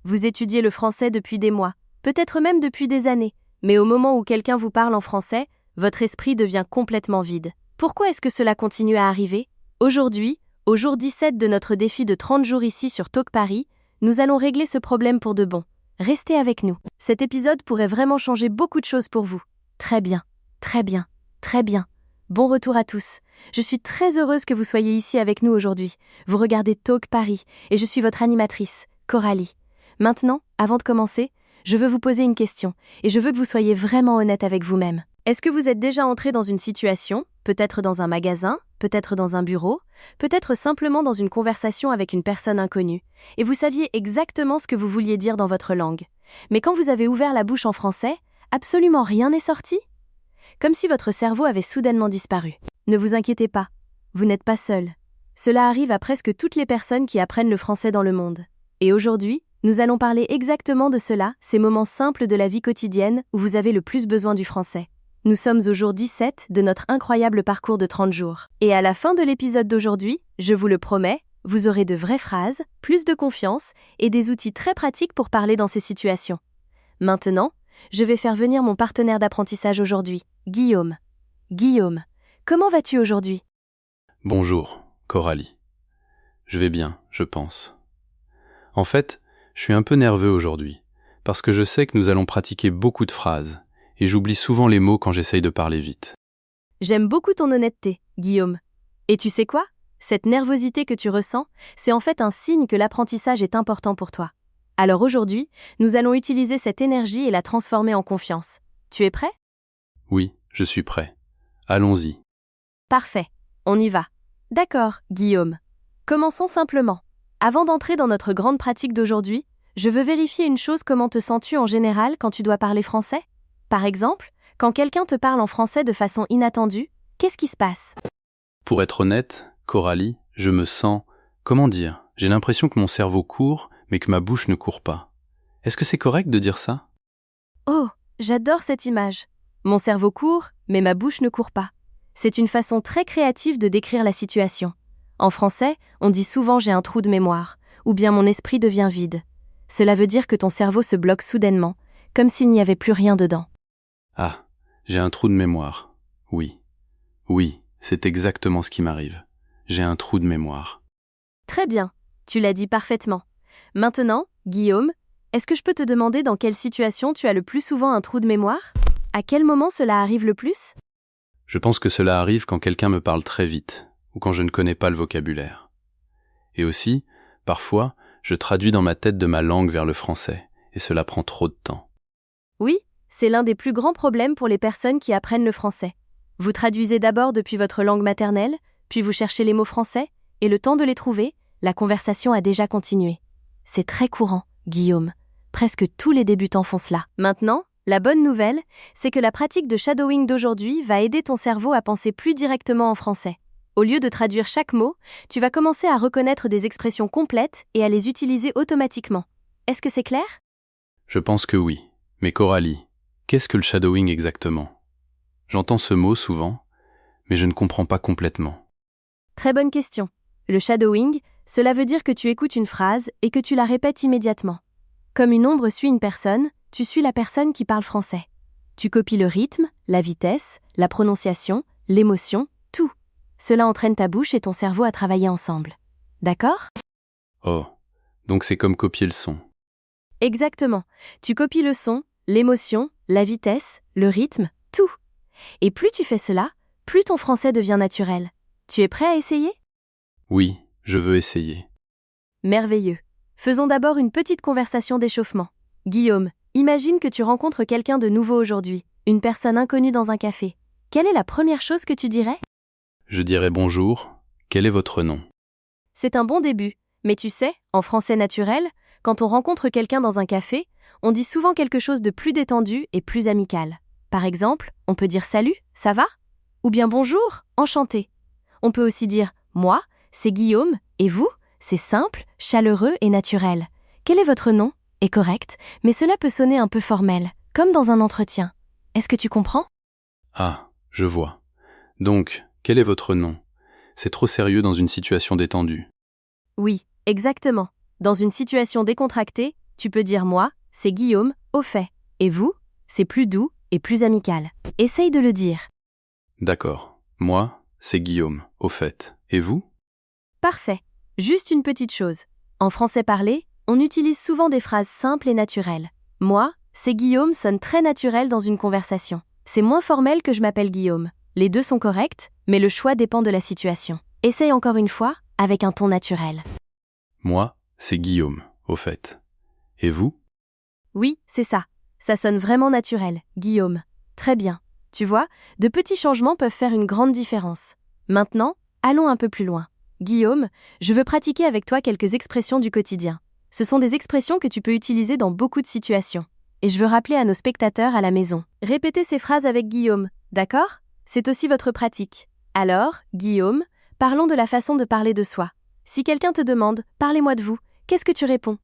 Vous étudiez le français depuis des mois, peut-être même depuis des années, mais au moment où quelqu'un vous parle en français, votre esprit devient complètement vide. Pourquoi est-ce que cela continue à arriver? Aujourd'hui, au jour 17 de notre défi de 30 jours ici sur Talk Paris, nous allons régler ce problème pour de bon. Restez avec nous. Cet épisode pourrait vraiment changer beaucoup de choses pour vous. Très bien, très bien, très bien. Bon retour à tous. Je suis très heureuse que vous soyez ici avec nous aujourd'hui. Vous regardez Talk Paris et je suis votre animatrice, Coralie. Maintenant, avant de commencer, je veux vous poser une question et je veux que vous soyez vraiment honnête avec vous-même. Est-ce que vous êtes déjà entré dans une situation, peut-être dans un magasin, peut-être dans un bureau, peut-être simplement dans une conversation avec une personne inconnue, et vous saviez exactement ce que vous vouliez dire dans votre langue, mais quand vous avez ouvert la bouche en français, absolument rien n'est sorti? Comme si votre cerveau avait soudainement disparu. Ne vous inquiétez pas, vous n'êtes pas seul. Cela arrive à presque toutes les personnes qui apprennent le français dans le monde. Et aujourd'hui, nous allons parler exactement de cela, ces moments simples de la vie quotidienne où vous avez le plus besoin du français. Nous sommes au jour 17 de notre incroyable parcours de 30 jours. Et à la fin de l'épisode d'aujourd'hui, je vous le promets, vous aurez de vraies phrases, plus de confiance et des outils très pratiques pour parler dans ces situations. Maintenant, je vais faire venir mon partenaire d'apprentissage aujourd'hui, Guillaume. Guillaume, comment vas-tu aujourd'hui? Bonjour, Coralie. Je vais bien, je pense. En fait, je suis un peu nerveux aujourd'hui, parce que je sais que nous allons pratiquer beaucoup de phrases, et j'oublie souvent les mots quand j'essaye de parler vite. J'aime beaucoup ton honnêteté, Guillaume. Et tu sais quoi? Cette nervosité que tu ressens, c'est en fait un signe que l'apprentissage est important pour toi. Alors aujourd'hui, nous allons utiliser cette énergie et la transformer en confiance. Tu es prêt? Oui, je suis prêt. Allons-y. Parfait, on y va. D'accord, Guillaume. Commençons simplement. Avant d'entrer dans notre grande pratique d'aujourd'hui, je veux vérifier une chose: comment te sens-tu en général quand tu dois parler français? Par exemple, quand quelqu'un te parle en français de façon inattendue, qu'est-ce qui se passe? Pour être honnête, Coralie, je me sens... Comment dire? J'ai l'impression que mon cerveau court, mais que ma bouche ne court pas. Est-ce que c'est correct de dire ça? Oh, j'adore cette image. Mon cerveau court, mais ma bouche ne court pas. C'est une façon très créative de décrire la situation. En français, on dit souvent j'ai un trou de mémoire, ou bien mon esprit devient vide. Cela veut dire que ton cerveau se bloque soudainement, comme s'il n'y avait plus rien dedans. Ah, j'ai un trou de mémoire. Oui. Oui, c'est exactement ce qui m'arrive. J'ai un trou de mémoire. Très bien, tu l'as dit parfaitement. Maintenant, Guillaume, est-ce que je peux te demander dans quelle situation tu as le plus souvent un trou de mémoire? À quel moment cela arrive le plus? Je pense que cela arrive quand quelqu'un me parle très vite, ou quand je ne connais pas le vocabulaire. Et aussi, parfois, je traduis dans ma tête de ma langue vers le français, et cela prend trop de temps. Oui, c'est l'un des plus grands problèmes pour les personnes qui apprennent le français. Vous traduisez d'abord depuis votre langue maternelle, puis vous cherchez les mots français, et le temps de les trouver, la conversation a déjà continué. C'est très courant, Guillaume. Presque tous les débutants font cela. Maintenant, la bonne nouvelle, c'est que la pratique de shadowing d'aujourd'hui va aider ton cerveau à penser plus directement en français. Au lieu de traduire chaque mot, tu vas commencer à reconnaître des expressions complètes et à les utiliser automatiquement. Est-ce que c'est clair? Je pense que oui. Mais Coralie, qu'est-ce que le shadowing exactement? J'entends ce mot souvent, mais je ne comprends pas complètement. Très bonne question. Le shadowing, cela veut dire que tu écoutes une phrase et que tu la répètes immédiatement. Comme une ombre suit une personne, tu suis la personne qui parle français. Tu copies le rythme, la vitesse, la prononciation, l'émotion, tout. Cela entraîne ta bouche et ton cerveau à travailler ensemble. D'accord? Oh, donc c'est comme copier le son. Exactement. Tu copies le son, l'émotion, la vitesse, le rythme, tout. Et plus tu fais cela, plus ton français devient naturel. Tu es prêt à essayer? Oui, je veux essayer. Merveilleux. Faisons d'abord une petite conversation d'échauffement. Guillaume, imagine que tu rencontres quelqu'un de nouveau aujourd'hui, une personne inconnue dans un café. Quelle est la première chose que tu dirais? Je dirais bonjour, quel est votre nom? C'est un bon début, mais tu sais, en français naturel, quand on rencontre quelqu'un dans un café, on dit souvent quelque chose de plus détendu et plus amical. Par exemple, on peut dire salut, ça va? Ou bien bonjour, enchanté. On peut aussi dire moi, c'est Guillaume, et vous? C'est simple, chaleureux et naturel. Quel est votre nom? Est correct, mais cela peut sonner un peu formel, comme dans un entretien. Est-ce que tu comprends? Ah, je vois. Donc, quel est votre nom? C'est trop sérieux dans une situation détendue. Oui, exactement. Dans une situation décontractée, Tu peux dire moi, c'est Guillaume, au fait. Et vous, c'est plus doux et plus amical. Essaye de le dire. D'accord. Moi, c'est Guillaume, au fait. Et vous? Parfait. Juste une petite chose. En français parlé, on utilise souvent des phrases simples et naturelles. Moi, c'est Guillaume sonne très naturel dans une conversation. C'est moins formel que je m'appelle Guillaume. Les deux sont corrects, mais le choix dépend de la situation. Essaye encore une fois, avec un ton naturel. Moi, c'est Guillaume, au fait. Et vous? Oui, c'est ça. Ça sonne vraiment naturel, Guillaume. Très bien. Tu vois, de petits changements peuvent faire une grande différence. Maintenant, allons un peu plus loin. Guillaume, je veux pratiquer avec toi quelques expressions du quotidien. Ce sont des expressions que tu peux utiliser dans beaucoup de situations. Et je veux rappeler à nos spectateurs à la maison. Répétez ces phrases avec Guillaume, d'accord? C'est aussi votre pratique. Alors, Guillaume, parlons de la façon de parler de soi. Si quelqu'un te demande « Parlez-moi de vous », qu'est-ce que tu réponds?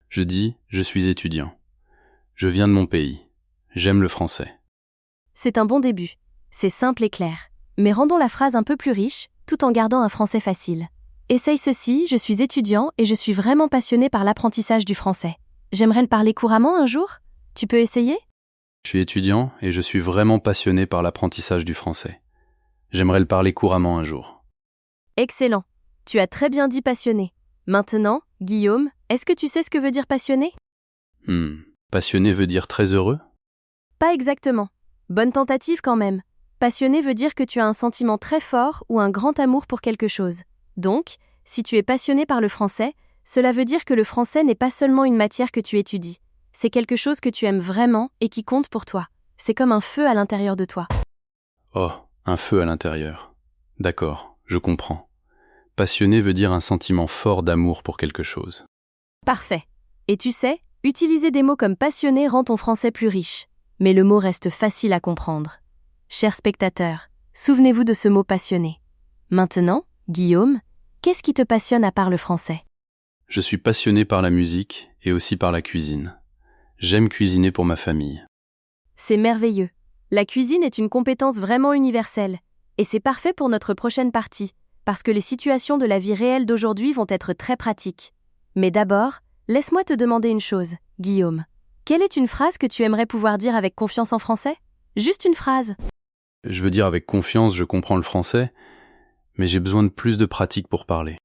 Je dis « Je suis étudiant. Je viens de mon pays. J'aime le français. » C'est un bon début. C'est simple et clair. Mais rendons la phrase un peu plus riche, tout en gardant un français facile. Essaye ceci, je suis étudiant et je suis vraiment passionné par l'apprentissage du français. J'aimerais le parler couramment un jour? Tu peux essayer? Je suis étudiant et je suis vraiment passionné par l'apprentissage du français. J'aimerais le parler couramment un jour. Excellent. Tu as très bien dit passionné. Maintenant, Guillaume, est-ce que tu sais ce que veut dire passionné? Passionné veut dire très heureux? Pas exactement. Bonne tentative quand même. Passionné veut dire que tu as un sentiment très fort ou un grand amour pour quelque chose. Donc, si tu es passionné par le français, cela veut dire que le français n'est pas seulement une matière que tu étudies. C'est quelque chose que tu aimes vraiment et qui compte pour toi. C'est comme un feu à l'intérieur de toi. Oh, un feu à l'intérieur. D'accord, je comprends. Passionné veut dire un sentiment fort d'amour pour quelque chose. Parfait. Et tu sais, utiliser des mots comme passionné rend ton français plus riche. Mais le mot reste facile à comprendre. Chers spectateurs, souvenez-vous de ce mot passionné. Maintenant, Guillaume, qu'est-ce qui te passionne à part le français? Je suis passionné par la musique et aussi par la cuisine. J'aime cuisiner pour ma famille. C'est merveilleux. La cuisine est une compétence vraiment universelle. Et c'est parfait pour notre prochaine partie, parce que les situations de la vie réelle d'aujourd'hui vont être très pratiques. Mais d'abord, laisse-moi te demander une chose, Guillaume. Quelle est une phrase que tu aimerais pouvoir dire avec confiance en français? Juste une phrase. Je veux dire avec confiance, je comprends le français, mais j'ai besoin de plus de pratique pour parler.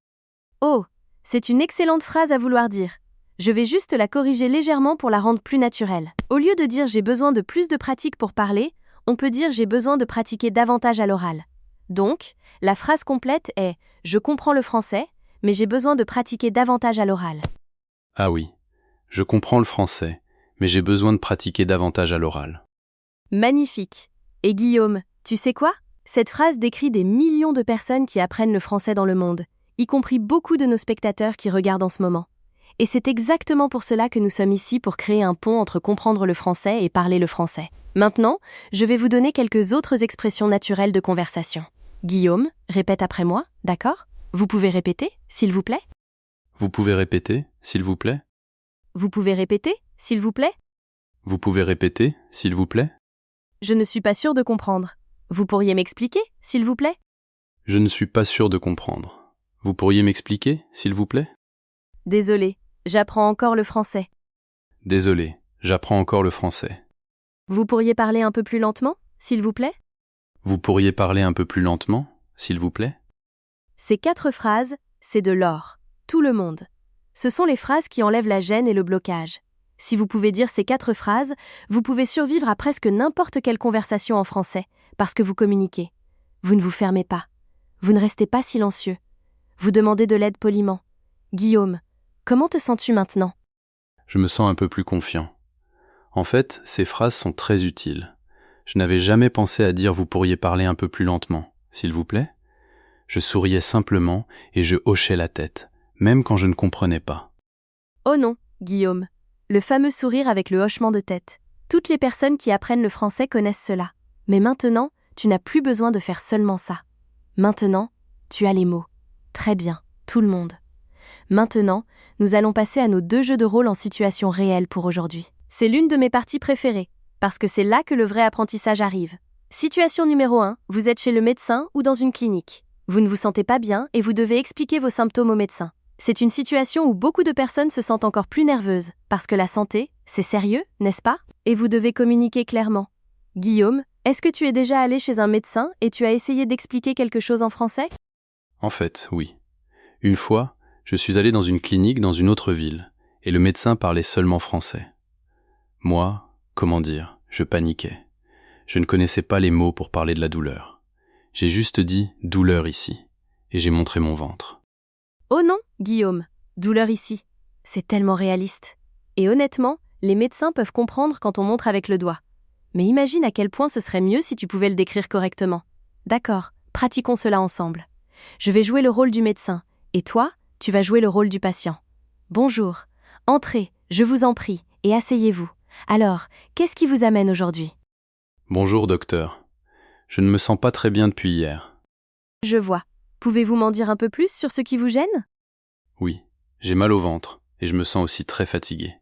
Oh, c'est une excellente phrase à vouloir dire. Je vais juste la corriger légèrement pour la rendre plus naturelle. Au lieu de dire j'ai besoin de plus de pratique pour parler, on peut dire j'ai besoin de pratiquer davantage à l'oral. Donc, la phrase complète est je comprends le français, mais j'ai besoin de pratiquer davantage à l'oral. Ah oui, je comprends le français, mais j'ai besoin de pratiquer davantage à l'oral. Magnifique. Et Guillaume, tu sais quoi? Cette phrase décrit des millions de personnes qui apprennent le français dans le monde, y compris beaucoup de nos spectateurs qui regardent en ce moment. Et c'est exactement pour cela que nous sommes ici pour créer un pont entre comprendre le français et parler le français. Maintenant, je vais vous donner quelques autres expressions naturelles de conversation. Guillaume, répète après moi, d'accord? Vous pouvez répéter, s'il vous plaît? Vous pouvez répéter, s'il vous plaît? Vous pouvez répéter, s'il vous plaît? Vous pouvez répéter, s'il vous plaît? Je ne suis pas sûre de comprendre. Vous pourriez m'expliquer, s'il vous plaît? Je ne suis pas sûr de comprendre. Vous pourriez m'expliquer, s'il vous plaît? Désolé, j'apprends encore le français. Désolé, j'apprends encore le français. Vous pourriez parler un peu plus lentement, s'il vous plaît? Vous pourriez parler un peu plus lentement, s'il vous plaît? Ces 4 phrases, c'est de l'or. Tout le monde. Ce sont les phrases qui enlèvent la gêne et le blocage. Si vous pouvez dire ces 4 phrases, vous pouvez survivre à presque n'importe quelle conversation en français, parce que vous communiquez. Vous ne vous fermez pas. Vous ne restez pas silencieux. Vous demandez de l'aide poliment. Guillaume, comment te sens-tu maintenant? Je me sens un peu plus confiant. En fait, ces phrases sont très utiles. Je n'avais jamais pensé à dire « vous pourriez parler un peu plus lentement, s'il vous plaît ?» Je souriais simplement et je hochais la tête, même quand je ne comprenais pas. Oh non, Guillaume. Le fameux sourire avec le hochement de tête. Toutes les personnes qui apprennent le français connaissent cela. Mais maintenant, tu n'as plus besoin de faire seulement ça. Maintenant, tu as les mots. Très bien, tout le monde. Maintenant, nous allons passer à nos 2 jeux de rôle en situation réelle pour aujourd'hui. C'est l'une de mes parties préférées, parce que c'est là que le vrai apprentissage arrive. Situation numéro 1, vous êtes chez le médecin ou dans une clinique. Vous ne vous sentez pas bien et vous devez expliquer vos symptômes au médecin. C'est une situation où beaucoup de personnes se sentent encore plus nerveuses, parce que la santé, c'est sérieux, n'est-ce pas? Et vous devez communiquer clairement. Guillaume, est-ce que tu es déjà allé chez un médecin et tu as essayé d'expliquer quelque chose en français? En fait, oui. Une fois, je suis allé dans une clinique dans une autre ville, et le médecin parlait seulement français. Moi, comment dire, je paniquais. Je ne connaissais pas les mots pour parler de la douleur. J'ai juste dit « douleur ici » et j'ai montré mon ventre. Oh non, Guillaume, douleur ici. C'est tellement réaliste. Et honnêtement, les médecins peuvent comprendre quand on montre avec le doigt. Mais imagine à quel point ce serait mieux si tu pouvais le décrire correctement. D'accord, pratiquons cela ensemble. Je vais jouer le rôle du médecin, et toi, tu vas jouer le rôle du patient. Bonjour, entrez, je vous en prie, et asseyez-vous. Alors, qu'est-ce qui vous amène aujourd'hui? Bonjour docteur. Je ne me sens pas très bien depuis hier. Je vois. Pouvez-vous m'en dire un peu plus sur ce qui vous gêne? Oui, j'ai mal au ventre et je me sens aussi très fatigué.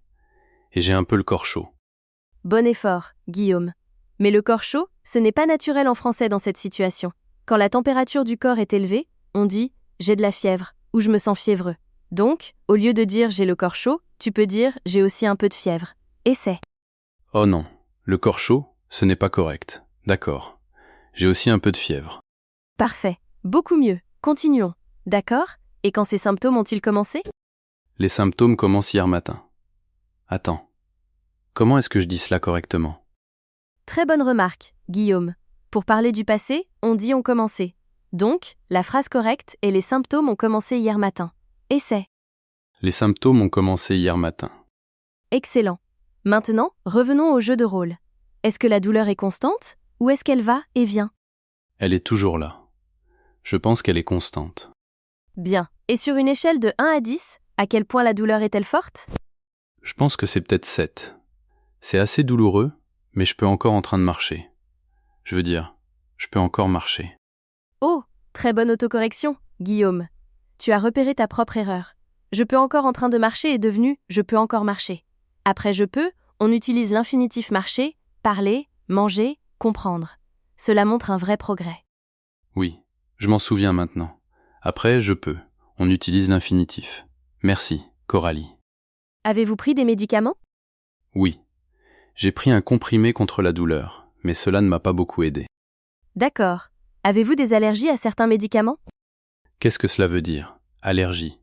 Et j'ai un peu le corps chaud. Bon effort, Guillaume. Mais le corps chaud, ce n'est pas naturel en français dans cette situation. Quand la température du corps est élevée, on dit « j'ai de la fièvre » ou « je me sens fiévreux ». Donc, au lieu de dire « j'ai le corps chaud », tu peux dire « j'ai aussi un peu de fièvre ». Essaie. Oh non, le corps chaud, ce n'est pas correct. D'accord. J'ai aussi un peu de fièvre. Parfait. Beaucoup mieux. Continuons. D'accord? Et quand ces symptômes ont-ils commencé? Les symptômes commencent hier matin. Attends. Comment est-ce que je dis cela correctement? Très bonne remarque, Guillaume. Pour parler du passé, on dit « ont commencé ». Donc, la phrase correcte est « les symptômes ont commencé hier matin ». Essaie. Les symptômes ont commencé hier matin. Excellent. Maintenant, revenons au jeu de rôle. Est-ce que la douleur est constante ou est-ce qu'elle va et vient? Elle est toujours là. Je pense qu'elle est constante. Bien. Et sur une échelle de 1 à 10, à quel point la douleur est-elle forte? Je pense que c'est peut-être 7. C'est assez douloureux, mais je peux encore en train de marcher. Je veux dire, je peux encore marcher. Oh, très bonne autocorrection, Guillaume. Tu as repéré ta propre erreur. Je peux encore en train de marcher est devenu je peux encore marcher. Après je peux, on utilise l'infinitif marcher, parler, manger, comprendre. Cela montre un vrai progrès. Oui, je m'en souviens maintenant. Après, je peux. On utilise l'infinitif. Merci, Coralie. Avez-vous pris des médicaments? Oui. J'ai pris un comprimé contre la douleur, mais cela ne m'a pas beaucoup aidé. D'accord. Avez-vous des allergies à certains médicaments? Qu'est-ce que cela veut dire? Allergie.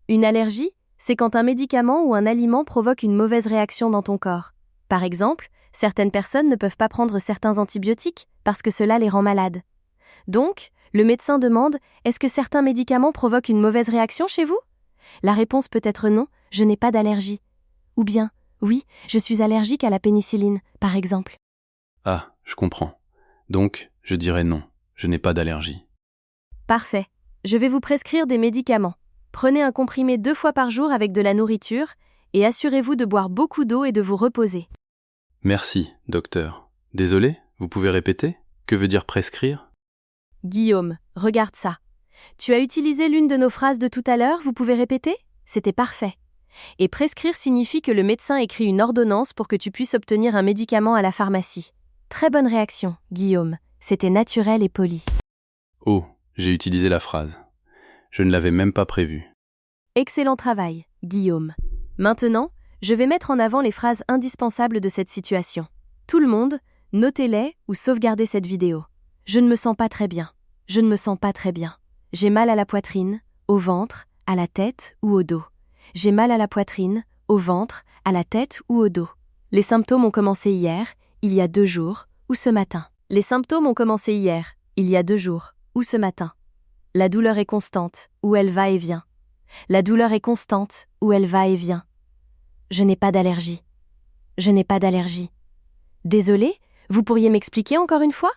Une allergie, c'est quand un médicament ou un aliment provoque une mauvaise réaction dans ton corps. Par exemple, certaines personnes ne peuvent pas prendre certains antibiotiques parce que cela les rend malades. Donc, le médecin demande « Est-ce que certains médicaments provoquent une mauvaise réaction chez vous ?» La réponse peut être non, je n'ai pas d'allergie. Ou bien, oui, je suis allergique à la pénicilline, par exemple. Ah, je comprends. Donc, je dirais non, je n'ai pas d'allergie. Parfait. Je vais vous prescrire des médicaments. Prenez un comprimé 2 fois par jour avec de la nourriture et assurez-vous de boire beaucoup d'eau et de vous reposer. Merci, docteur. Désolé, vous pouvez répéter? Que veut dire prescrire? Guillaume, regarde ça. Tu as utilisé l'une de nos phrases de tout à l'heure, vous pouvez répéter? C'était parfait. Et prescrire signifie que le médecin écrit une ordonnance pour que tu puisses obtenir un médicament à la pharmacie. Très bonne réaction, Guillaume. C'était naturel et poli. Oh, j'ai utilisé la phrase. Je ne l'avais même pas prévue. Excellent travail, Guillaume. Maintenant, je vais mettre en avant les phrases indispensables de cette situation. Tout le monde, notez-les ou sauvegardez cette vidéo. Je ne me sens pas très bien. Je ne me sens pas très bien. J'ai mal à la poitrine, au ventre, à la tête ou au dos. J'ai mal à la poitrine, au ventre, à la tête ou au dos. Les symptômes ont commencé hier, il y a 2 jours, ou ce matin. Les symptômes ont commencé hier, il y a 2 jours, ou ce matin. La douleur est constante, ou elle va et vient. La douleur est constante, ou elle va et vient. Je n'ai pas d'allergie. Je n'ai pas d'allergie. Désolé, vous pourriez m'expliquer encore une fois?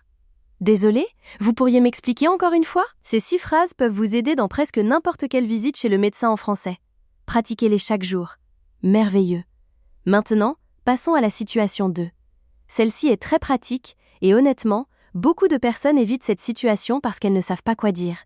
Désolé, vous pourriez m'expliquer encore une fois? Ces 6 phrases peuvent vous aider dans presque n'importe quelle visite chez le médecin en français. Pratiquez-les chaque jour. Merveilleux. Maintenant, passons à la situation 2. Celle-ci est très pratique et honnêtement, beaucoup de personnes évitent cette situation parce qu'elles ne savent pas quoi dire.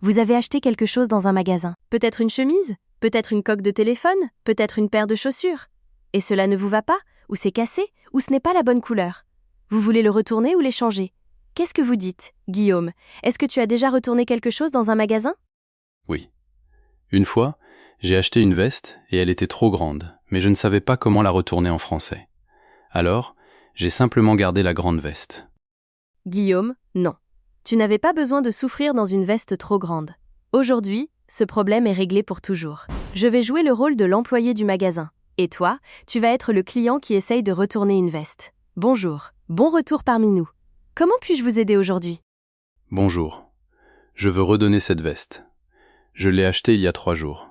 Vous avez acheté quelque chose dans un magasin. Peut-être une chemise, peut-être une coque de téléphone, peut-être une paire de chaussures. Et cela ne vous va pas, ou c'est cassé, ou ce n'est pas la bonne couleur. Vous voulez le retourner ou l'échanger? Qu'est-ce que vous dites, Guillaume? Est-ce que tu as déjà retourné quelque chose dans un magasin? Oui. Une fois, J'ai acheté une veste et elle était trop grande, mais je ne savais pas comment la retourner en français. Alors, j'ai simplement gardé la grande veste. Guillaume, non. Tu n'avais pas besoin de souffrir dans une veste trop grande. Aujourd'hui, ce problème est réglé pour toujours. Je vais jouer le rôle de l'employé du magasin. Et toi, tu vas être le client qui essaye de retourner une veste. Bonjour, bon retour parmi nous. Comment puis-je vous aider aujourd'hui? Bonjour. Je veux redonner cette veste. Je l'ai achetée il y a 3 jours.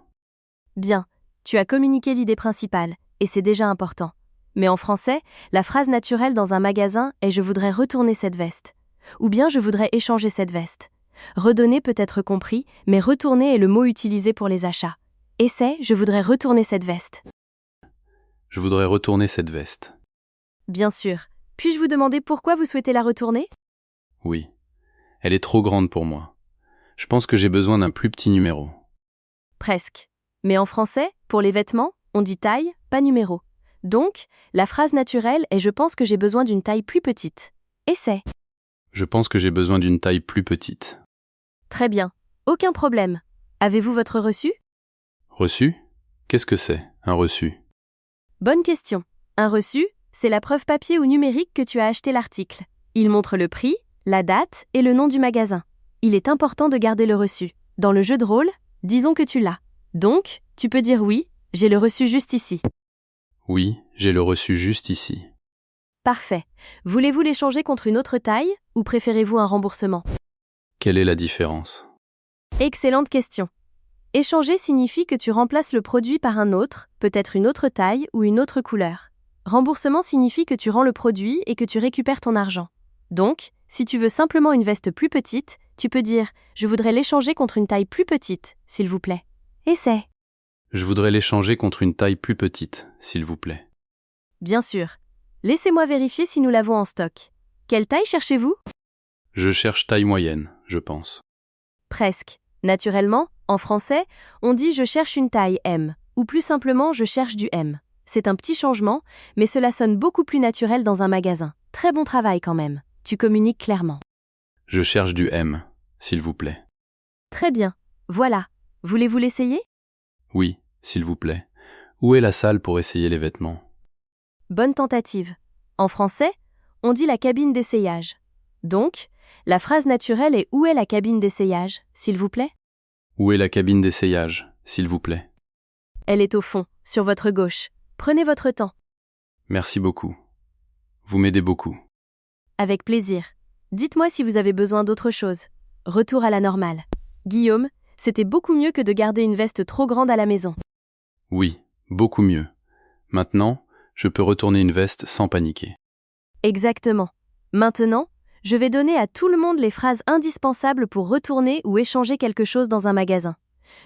Bien, tu as communiqué l'idée principale, et c'est déjà important. Mais en français, la phrase naturelle dans un magasin est « je voudrais retourner cette veste » ou bien « je voudrais échanger cette veste ». Redonner peut être compris, mais retourner est le mot utilisé pour les achats. Essaie « je voudrais retourner cette veste ». Je voudrais retourner cette veste. Bien sûr. Puis-je vous demander pourquoi vous souhaitez la retourner? Oui. Elle est trop grande pour moi. Je pense que j'ai besoin d'un plus petit numéro. Presque. Mais en français, pour les vêtements, on dit taille, pas numéro. Donc, la phrase naturelle est « je pense que j'ai besoin d'une taille plus petite ». Essaie. Je pense que j'ai besoin d'une taille plus petite. Très bien. Aucun problème. Avez-vous votre reçu? Reçu? Qu'est-ce que c'est, un reçu? Bonne question. Un reçu, c'est la preuve papier ou numérique que tu as acheté l'article. Il montre le prix, la date et le nom du magasin. Il est important de garder le reçu. Dans le jeu de rôle, disons que tu l'as. Donc, tu peux dire oui, j'ai le reçu juste ici. Oui, j'ai le reçu juste ici. Parfait. Voulez-vous l'échanger contre une autre taille ou préférez-vous un remboursement? Quelle est la différence? Excellente question. Échanger signifie que tu remplaces le produit par un autre, peut-être une autre taille ou une autre couleur. Remboursement signifie que tu rends le produit et que tu récupères ton argent. Donc, si tu veux simplement une veste plus petite, tu peux dire « Je voudrais l'échanger contre une taille plus petite, s'il vous plaît ». Essaie. Je voudrais l'échanger contre une taille plus petite, s'il vous plaît. Bien sûr. Laissez-moi vérifier si nous l'avons en stock. Quelle taille cherchez-vous? Je cherche taille moyenne, je pense. Presque. Naturellement, en français, on dit « je cherche une taille M » ou plus simplement « je cherche du M ». C'est un petit changement, mais cela sonne beaucoup plus naturel dans un magasin. Très bon travail quand même. Tu communiques clairement. Je cherche du M, s'il vous plaît. Très bien. Voilà. Voulez-vous l'essayer? Oui, s'il vous plaît. Où est la salle pour essayer les vêtements? Bonne tentative. En français, on dit la cabine d'essayage. Donc, la phrase naturelle est « où est la cabine d'essayage, s'il vous plaît ?» Où est la cabine d'essayage, s'il vous plaît? Elle est au fond, sur votre gauche. Prenez votre temps. Merci beaucoup. Vous m'aidez beaucoup. Avec plaisir. Dites-moi si vous avez besoin d'autre chose. Retour à la normale. Guillaume, c'était beaucoup mieux que de garder une veste trop grande à la maison. Oui, beaucoup mieux. Maintenant, je peux retourner une veste sans paniquer. Exactement. Maintenant, je vais donner à tout le monde les phrases indispensables pour retourner ou échanger quelque chose dans un magasin.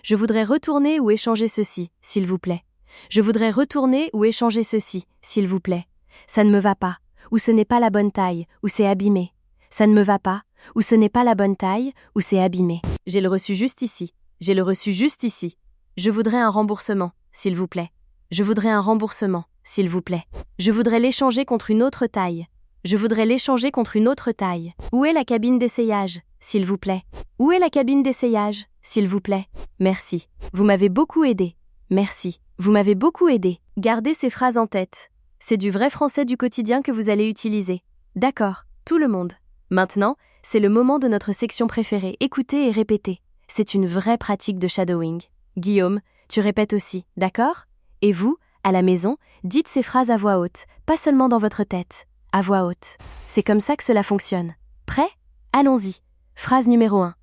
Je voudrais retourner ou échanger ceci, s'il vous plaît. Je voudrais retourner ou échanger ceci, s'il vous plaît. Ça ne me va pas, ou ce n'est pas la bonne taille, ou c'est abîmé. Ça ne me va pas, ou ce n'est pas la bonne taille, ou c'est abîmé. J'ai le reçu juste ici. J'ai le reçu juste ici. Je voudrais un remboursement, s'il vous plaît. Je voudrais un remboursement, s'il vous plaît. Je voudrais l'échanger contre une autre taille. Je voudrais l'échanger contre une autre taille. Où est la cabine d'essayage, s'il vous plaît? Où est la cabine d'essayage, s'il vous plaît? Merci. Vous m'avez beaucoup aidé. Merci. Vous m'avez beaucoup aidé. Gardez ces phrases en tête. C'est du vrai français du quotidien que vous allez utiliser. D'accord, tout le monde. Maintenant, c'est le moment de notre section préférée. Écoutez et répétez. C'est une vraie pratique de shadowing. Guillaume, tu répètes aussi, d'accord? Et vous, à la maison, dites ces phrases à voix haute, pas seulement dans votre tête. À voix haute. C'est comme ça que cela fonctionne. Prêt? Allons-y. Phrase numéro 1.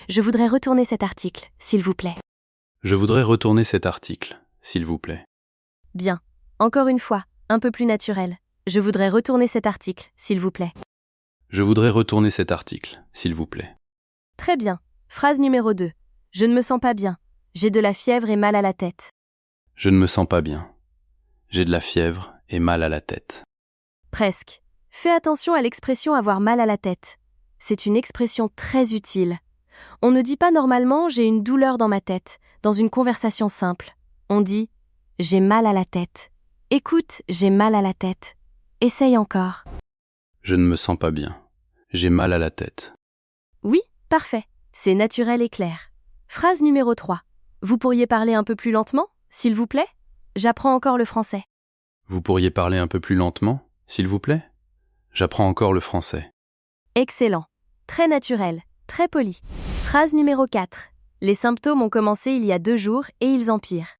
Je voudrais retourner cet article, s'il vous plaît. Je voudrais retourner cet article, s'il vous plaît. Bien. Encore une fois, un peu plus naturel. Je voudrais retourner cet article, s'il vous plaît. Je voudrais retourner cet article, s'il vous plaît. Très bien. Phrase numéro 2. Je ne me sens pas bien. J'ai de la fièvre et mal à la tête. Je ne me sens pas bien. J'ai de la fièvre et mal à la tête. Presque. Fais attention à l'expression avoir mal à la tête. C'est une expression très utile. On ne dit pas normalement « j'ai une douleur dans ma tête » dans une conversation simple. On dit « j'ai mal à la tête ». Écoute, j'ai mal à la tête. Essaye encore. Je ne me sens pas bien. J'ai mal à la tête. Oui, parfait. C'est naturel et clair. Phrase numéro 3. Vous pourriez parler un peu plus lentement, s'il vous plaît? J'apprends encore le français. Vous pourriez parler un peu plus lentement, s'il vous plaît? J'apprends encore le français. Excellent. Très naturel. Très poli. Phrase numéro 4. Les symptômes ont commencé il y a 2 jours et ils empirent.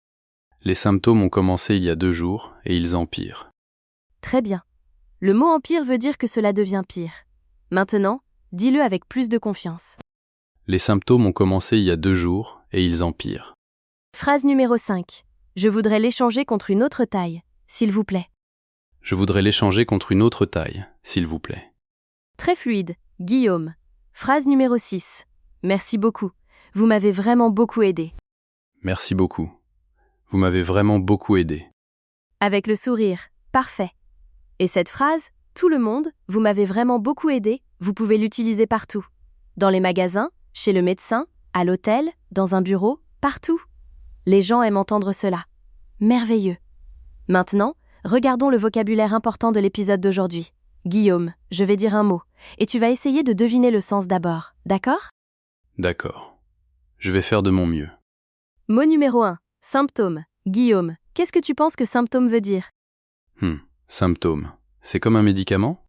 Les symptômes ont commencé il y a 2 jours et ils empirent. Très bien. Le mot empire veut dire que cela devient pire. Maintenant, dis-le avec plus de confiance. Les symptômes ont commencé il y a 2 jours et ils empirent. Phrase numéro 5. Je voudrais l'échanger contre une autre taille, s'il vous plaît. Je voudrais l'échanger contre une autre taille, s'il vous plaît. Très fluide. Guillaume. Phrase numéro 6. Merci beaucoup. Vous m'avez vraiment beaucoup aidé. Merci beaucoup. Vous m'avez vraiment beaucoup aidé. Avec le sourire. Parfait. Et cette phrase, tout le monde, vous m'avez vraiment beaucoup aidé, vous pouvez l'utiliser partout. Dans les magasins, chez le médecin, à l'hôtel, dans un bureau, partout. Les gens aiment entendre cela. Merveilleux. Maintenant, regardons le vocabulaire important de l'épisode d'aujourd'hui. Guillaume, je vais dire un mot, et tu vas essayer de deviner le sens d'abord, d'accord? D'accord. Je vais faire de mon mieux. Mot numéro 1. Symptôme. Guillaume, qu'est-ce que tu penses que symptôme veut dire? Symptôme. C'est comme un médicament?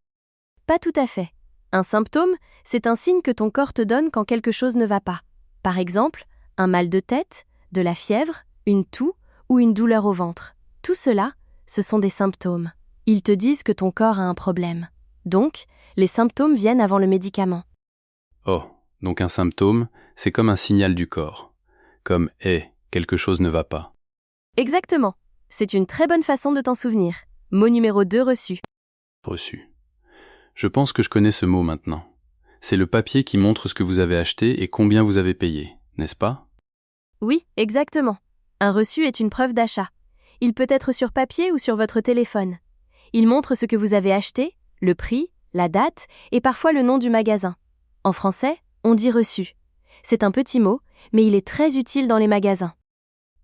Pas tout à fait. Un symptôme, c'est un signe que ton corps te donne quand quelque chose ne va pas. Par exemple, un mal de tête, de la fièvre, une toux ou une douleur au ventre. Tout cela, ce sont des symptômes. Ils te disent que ton corps a un problème. Donc, les symptômes viennent avant le médicament. Oh, donc un symptôme, c'est comme un signal du corps. Comme « Eh, quelque chose ne va pas ». Exactement. C'est une très bonne façon de t'en souvenir. Mot numéro 2 reçu. Reçu. Je pense que je connais ce mot maintenant. C'est le papier qui montre ce que vous avez acheté et combien vous avez payé, n'est-ce pas? Oui, exactement. Un reçu est une preuve d'achat. Il peut être sur papier ou sur votre téléphone. Il montre ce que vous avez acheté, le prix, la date et parfois le nom du magasin. En français, on dit reçu. C'est un petit mot, mais il est très utile dans les magasins.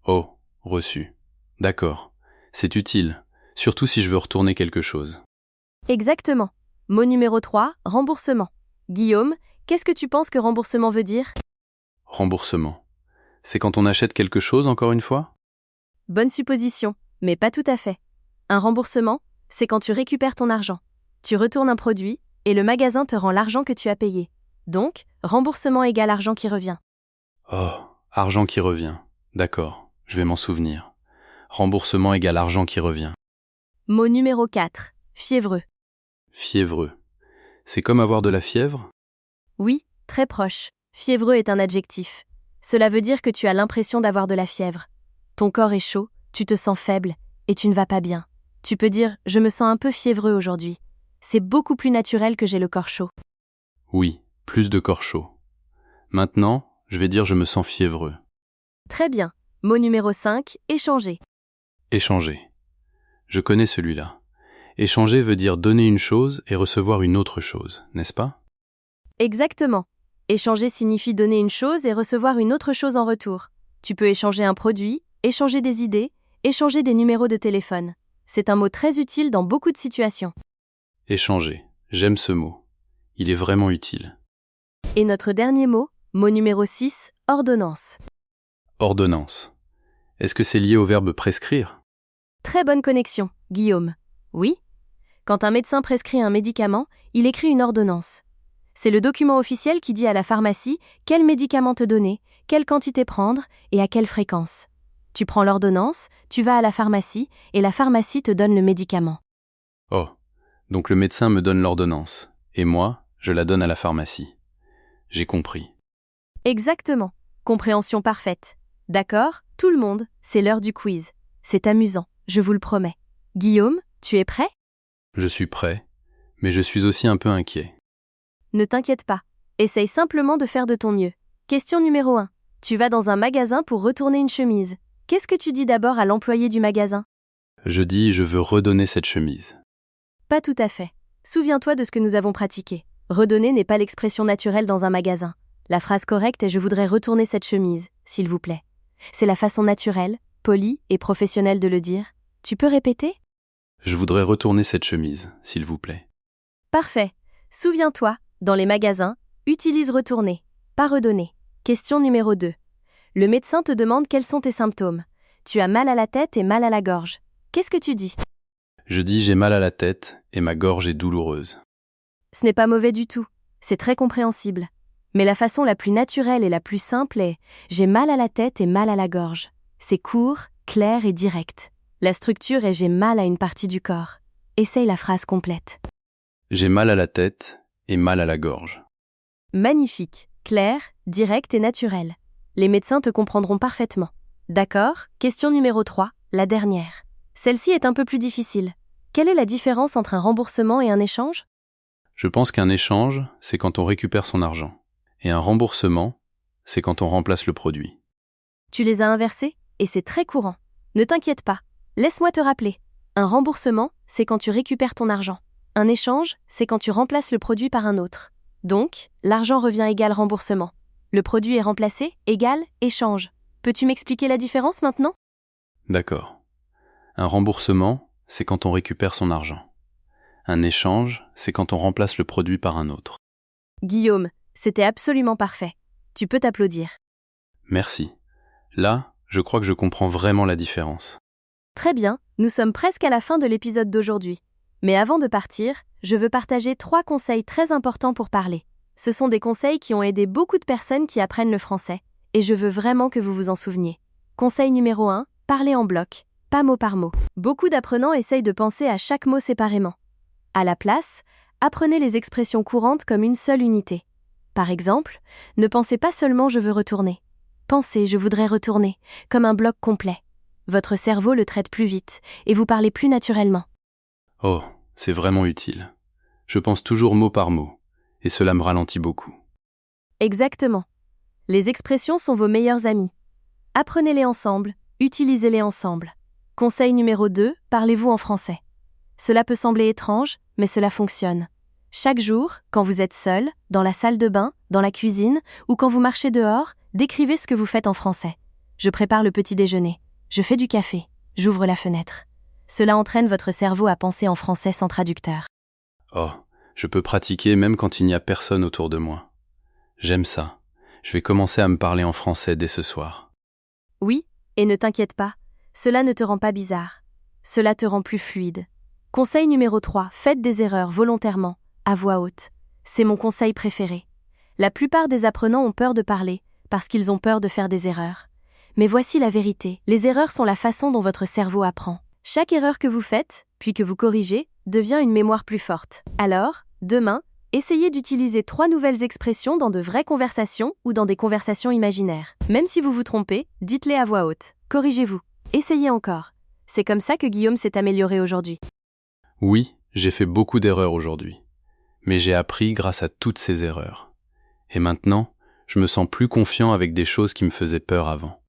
Oh, reçu. D'accord. C'est utile, surtout si je veux retourner quelque chose. Exactement. Mot numéro 3, remboursement. Guillaume, qu'est-ce que tu penses que remboursement veut dire? Remboursement. C'est quand on achète quelque chose, encore une fois? Bonne supposition, mais pas tout à fait. Un remboursement, c'est quand tu récupères ton argent. Tu retournes un produit et le magasin te rend l'argent que tu as payé. Donc, remboursement égale argent qui revient. Oh, argent qui revient. D'accord, je vais m'en souvenir. Remboursement égale argent qui revient. Mot numéro 4, fiévreux. Fiévreux. C'est comme avoir de la fièvre? Oui, très proche. Fiévreux est un adjectif. Cela veut dire que tu as l'impression d'avoir de la fièvre. Ton corps est chaud, tu te sens faible et tu ne vas pas bien. Tu peux dire « je me sens un peu fiévreux aujourd'hui ». C'est beaucoup plus naturel que j'ai le corps chaud. Oui, plus de corps chaud. Maintenant, je vais dire je me sens fiévreux. Très bien. Mot numéro 5, échanger. Échanger. Je connais celui-là. Échanger veut dire donner une chose et recevoir une autre chose, n'est-ce pas? Exactement. Échanger signifie donner une chose et recevoir une autre chose en retour. Tu peux échanger un produit, échanger des idées, échanger des numéros de téléphone. C'est un mot très utile dans beaucoup de situations. Échanger. J'aime ce mot. Il est vraiment utile. Et notre dernier mot, mot numéro 6, ordonnance. Ordonnance. Est-ce que c'est lié au verbe prescrire? Très bonne connexion, Guillaume. Oui. Quand un médecin prescrit un médicament, il écrit une ordonnance. C'est le document officiel qui dit à la pharmacie quel médicament te donner, quelle quantité prendre et à quelle fréquence. Tu prends l'ordonnance, tu vas à la pharmacie et la pharmacie te donne le médicament. Oh, donc le médecin me donne l'ordonnance, et moi, je la donne à la pharmacie. J'ai compris. Exactement. Compréhension parfaite. D'accord, tout le monde, c'est l'heure du quiz. C'est amusant, je vous le promets. Guillaume, tu es prêt? Je suis prêt, mais je suis aussi un peu inquiet. Ne t'inquiète pas. Essaye simplement de faire de ton mieux. Question numéro 1. Tu vas dans un magasin pour retourner une chemise. Qu'est-ce que tu dis d'abord à l'employé du magasin? Je dis je veux redonner cette chemise. Pas tout à fait. Souviens-toi de ce que nous avons pratiqué. Redonner n'est pas l'expression naturelle dans un magasin. La phrase correcte est « je voudrais retourner cette chemise, s'il vous plaît ». C'est la façon naturelle, polie et professionnelle de le dire. Tu peux répéter? Je voudrais retourner cette chemise, s'il vous plaît. Parfait. Souviens-toi, dans les magasins, utilise retourner, pas redonner. Question numéro 2. Le médecin te demande quels sont tes symptômes. Tu as mal à la tête et mal à la gorge. Qu'est-ce que tu dis? Je dis j'ai mal à la tête et ma gorge est douloureuse. Ce n'est pas mauvais du tout. C'est très compréhensible. Mais la façon la plus naturelle et la plus simple est « j'ai mal à la tête et mal à la gorge ». C'est court, clair et direct. La structure est « j'ai mal à une partie du corps ». Essaye la phrase complète. J'ai mal à la tête et mal à la gorge. Magnifique, clair, direct et naturel. Les médecins te comprendront parfaitement. D'accord, question numéro 3, la dernière. Celle-ci est un peu plus difficile. Quelle est la différence entre un remboursement et un échange? Je pense qu'un échange, c'est quand on récupère son argent. Et un remboursement, c'est quand on remplace le produit. Tu les as inversés, et c'est très courant. Ne t'inquiète pas. Laisse-moi te rappeler. Un remboursement, c'est quand tu récupères ton argent. Un échange, c'est quand tu remplaces le produit par un autre. Donc, l'argent revient égal remboursement. Le produit est remplacé, égal échange. Peux-tu m'expliquer la différence maintenant? D'accord. Un remboursement, c'est quand on récupère son argent. Un échange, c'est quand on remplace le produit par un autre. Guillaume, c'était absolument parfait. Tu peux t'applaudir. Merci. Là, je crois que je comprends vraiment la différence. Très bien, nous sommes presque à la fin de l'épisode d'aujourd'hui. Mais avant de partir, je veux partager 3 conseils très importants pour parler. Ce sont des conseils qui ont aidé beaucoup de personnes qui apprennent le français, et je veux vraiment que vous vous en souveniez. Conseil numéro 1, parlez en bloc, pas mot par mot. Beaucoup d'apprenants essayent de penser à chaque mot séparément. À la place, apprenez les expressions courantes comme une seule unité. Par exemple, ne pensez pas seulement « je veux retourner ». Pensez « je voudrais retourner », comme un bloc complet. Votre cerveau le traite plus vite, et vous parlez plus naturellement. Oh, c'est vraiment utile. Je pense toujours mot par mot, et cela me ralentit beaucoup. Exactement. Les expressions sont vos meilleurs amis. Apprenez-les ensemble, utilisez-les ensemble. Conseil numéro 2, parlez-vous en français. Cela peut sembler étrange, mais cela fonctionne. Chaque jour, quand vous êtes seul, dans la salle de bain, dans la cuisine, ou quand vous marchez dehors, décrivez ce que vous faites en français. Je prépare le petit déjeuner. Je fais du café. J'ouvre la fenêtre. Cela entraîne votre cerveau à penser en français sans traducteur. Oh, je peux pratiquer même quand il n'y a personne autour de moi. J'aime ça. Je vais commencer à me parler en français dès ce soir. Oui, et ne t'inquiète pas, cela ne te rend pas bizarre. Cela te rend plus fluide. Conseil numéro 3, faites des erreurs volontairement, à voix haute. C'est mon conseil préféré. La plupart des apprenants ont peur de parler, parce qu'ils ont peur de faire des erreurs. Mais voici la vérité, les erreurs sont la façon dont votre cerveau apprend. Chaque erreur que vous faites, puis que vous corrigez, devient une mémoire plus forte. Alors, demain, essayez d'utiliser 3 nouvelles expressions dans de vraies conversations ou dans des conversations imaginaires. Même si vous vous trompez, dites-les à voix haute. Corrigez-vous. Essayez encore. C'est comme ça que Guillaume s'est amélioré aujourd'hui. Oui, j'ai fait beaucoup d'erreurs aujourd'hui. Mais j'ai appris grâce à toutes ces erreurs. Et maintenant, je me sens plus confiant avec des choses qui me faisaient peur avant.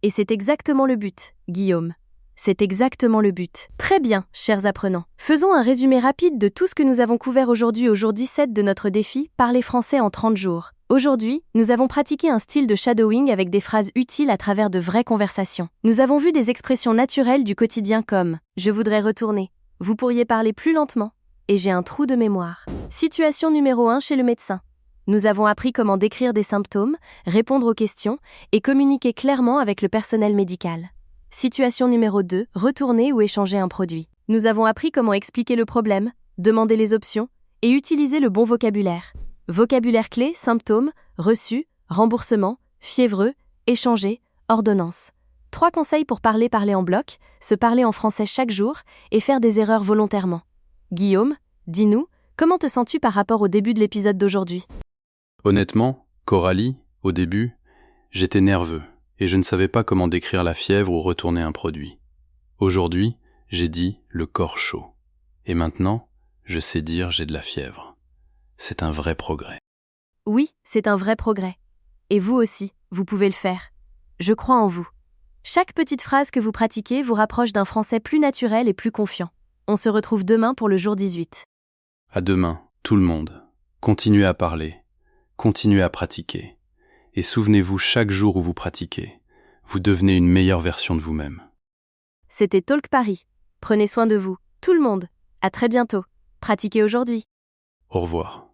Et c'est exactement le but, Guillaume. C'est exactement le but. Très bien, chers apprenants. Faisons un résumé rapide de tout ce que nous avons couvert aujourd'hui au jour 17 de notre défi « Parler français en 30 jours ». Aujourd'hui, nous avons pratiqué un style de shadowing avec des phrases utiles à travers de vraies conversations. Nous avons vu des expressions naturelles du quotidien comme « je voudrais retourner »,« vous pourriez parler plus lentement » et « j'ai un trou de mémoire ». Situation numéro 1 chez le médecin. Nous avons appris comment décrire des symptômes, répondre aux questions et communiquer clairement avec le personnel médical. Situation numéro 2, retourner ou échanger un produit. Nous avons appris comment expliquer le problème, demander les options et utiliser le bon vocabulaire. Vocabulaire clé, symptômes, reçu, remboursement, fiévreux, échanger, ordonnance. 3 conseils pour parler en bloc, se parler en français chaque jour et faire des erreurs volontairement. Guillaume, dis-nous, comment te sens-tu par rapport au début de l'épisode d'aujourd'hui? Honnêtement, Coralie, au début, j'étais nerveux et je ne savais pas comment décrire la fièvre ou retourner un produit. Aujourd'hui, j'ai dit le corps chaud. Et maintenant, je sais dire j'ai de la fièvre. C'est un vrai progrès. Oui, c'est un vrai progrès. Et vous aussi, vous pouvez le faire. Je crois en vous. Chaque petite phrase que vous pratiquez vous rapproche d'un français plus naturel et plus confiant. On se retrouve demain pour le jour 18. À demain, tout le monde. Continuez à parler. Continuez à pratiquer. Et souvenez-vous chaque jour où vous pratiquez. Vous devenez une meilleure version de vous-même. C'était Talk Paris. Prenez soin de vous, tout le monde. À très bientôt. Pratiquez aujourd'hui. Au revoir.